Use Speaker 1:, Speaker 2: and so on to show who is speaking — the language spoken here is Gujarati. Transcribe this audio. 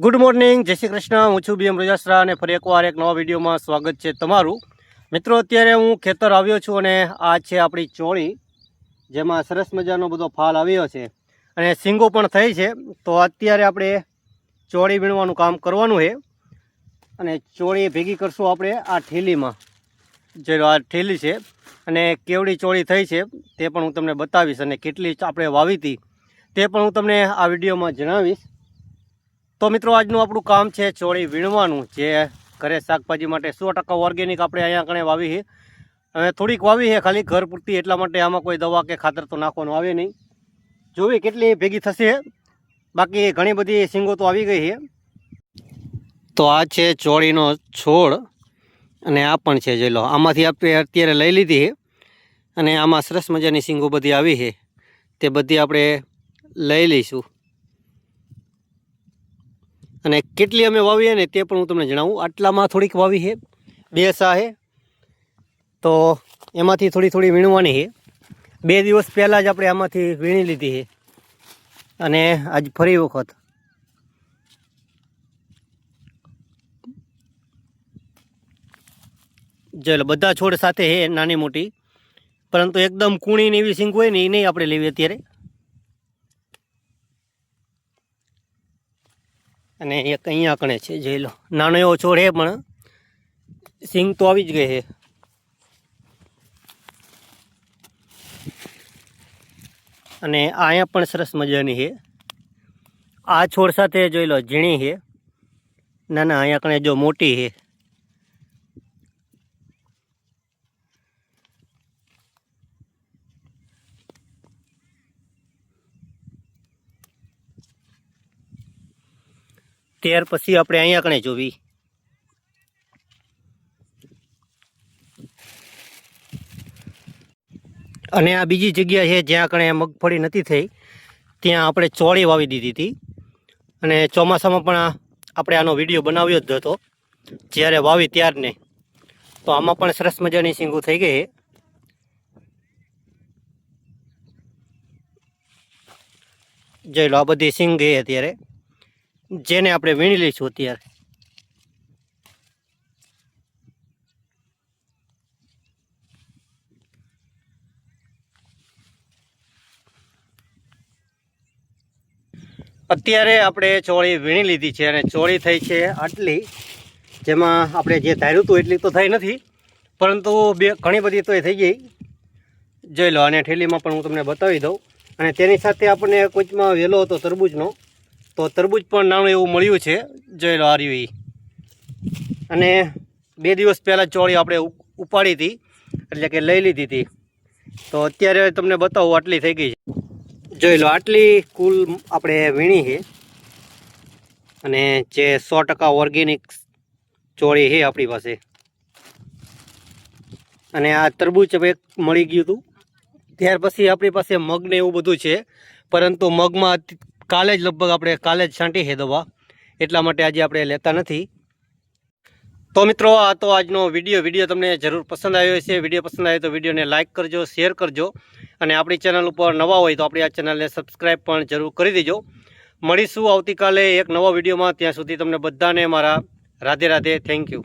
Speaker 1: ગુડ મોર્નિંગ, જય શ્રી કૃષ્ણ. હું છું બીએમ રજાસરા અને ફરી એકવાર એક નવા વિડીયોમાં સ્વાગત છે તમારું. મિત્રો, અત્યારે હું ખેતર આવ્યો છું અને આ છે આપણી ચોળી, જેમાં સરસ મજાનો બધો ફાલ આવ્યો છે અને સિંગો પણ થઈ છે. તો અત્યારે આપણે ચોળી વીણવાનું કામ કરવાનું છે અને ચોળી ભેગી કરશું આપણે આ ઠેલીમાં. જે આ ઠેલી છે અને કેવડી ચોળી થઈ છે તે પણ હું તમને બતાવીશ અને કેટલી આપણે વાવી હતી તે પણ હું તમને આ વિડીયોમાં જણાવીશ. તો મિત્રો, આજનું આપણું કામ છે ચોળી વીણવાનું, જે ઘરે શાકભાજી માટે 100% ઓર્ગેનિક આપણે અહીંયા કણે વાવી છે. હવે થોડીક વાવી છે ખાલી ઘર પૂરતી, એટલા માટે આમાં કોઈ દવા કે ખાતર તો નાખવાનું આવે નહીં. જોવી કેટલી ભેગી થશે, બાકી ઘણી બધી સિંગો તો આવી ગઈ છે. તો આ છે ચોળીનો છોડ અને આ પણ છે, જોઈ લો. આમાંથી આપણે અત્યારે લઈ લીધી છે અને આમાં સરસ મજાની સિંગો બધી આવી છે, તે બધી આપણે લઈ લઈશું. અને કેટલી અમે વાવીએ ને તે પણ હું તમને જણાવું. આટલામાં થોડીક વાવી છે, 2 સા છે, તો એમાંથી થોડી થોડી વીણવાની છે. 2 દિવસ પહેલાં જ આપણે આમાંથી વીણી લીધી છે અને આજ ફરી વખત જોઈ લો. બધા છોડ સાથે છે, નાની મોટી, પરંતુ એકદમ કૂણીની એવી સિંગ હોય ને એ નહીં આપણે લેવી અત્યારે. અને એક અહીંયા કણે છે, જોઈ લો. નાનો એવો છોડ છે પણ સિંગ તો આવી જ ગઈ છે. અને અહીંયા પણ સરસ મજાની છે. આ છોડ સાથે જોઈ લો, ઝીણી છે. ના ના, અહીંયા કણે જો મોટી છે. ત્યાર પછી આપણે અહીંયા કણે જોવી. અને આ બીજી જગ્યા છે જ્યાં કણે મગફળી નથી થઈ, ત્યાં આપણે ચોળી વાવી દીધી હતી. અને ચોમાસામાં પણ આપણે આનો વિડીયો બનાવ્યો જ હતો જ્યારે વાવી ત્યારને. તો આમાં પણ સરસ મજાની સિંગો થઈ ગઈ છે. જોઈ લો, આ બધી સિંગ ગઈ અત્યારે, જેને આપણે વીણી લઈશું અત્યારે. અત્યારે આપણે ચોળી વીણી લીધી છે અને ચોળી થઈ છે આટલી, જેમાં આપણે જે ધાર્યું હતું એટલી તો થઈ નથી, પરંતુ ઘણી બધી તો એ થઈ ગઈ. જોઈ લો. અને ઠેલીમાં પણ હું તમને બતાવી દઉં. અને તેની સાથે આપણને કોચમાં વેલો હતો તરબૂચનો, તો તરબૂચ પણ નાનું એવું મળ્યું છે. જોઈ લો, આ રહ્યું એ. અને 2 દિવસ પહેલાં ચોળી આપણે ઉપાડી હતી, એટલે કે લઈ લીધી હતી. તો અત્યારે તમને બતાવું, આટલી થઈ ગઈ છે. જોઈ લો, આટલી કુલ આપણે વીણી છે. અને જે 100% ઓર્ગેનિક ચોળી છે આપણી પાસે. અને આ તરબૂચ એક મળી ગયું હતું. ત્યાર પછી આપણી પાસે મગને એવું બધું છે, પરંતુ મગમાં કાલે જ લગભગ આપણે કાલે જ છાંટી છે દવા, એટલા માટે આજે આપણે લેતા નથી. તો મિત્રો, આ તો આજનો વિડીયો તમને જરૂર પસંદ આવ્યો હશે. વિડીયો પસંદ આવ્યો તો વિડીયોને લાઇક કરજો, શેર કરજો, અને આપણી ચેનલ ઉપર નવા હોય તો આપણી આ ચેનલને સબસ્ક્રાઈબ પણ જરૂર કરી દેજો. મળીશું આવતીકાલે એક નવા વિડીયોમાં. ત્યાં સુધી તમને બધાને મારા રાધે રાધે. Thank you.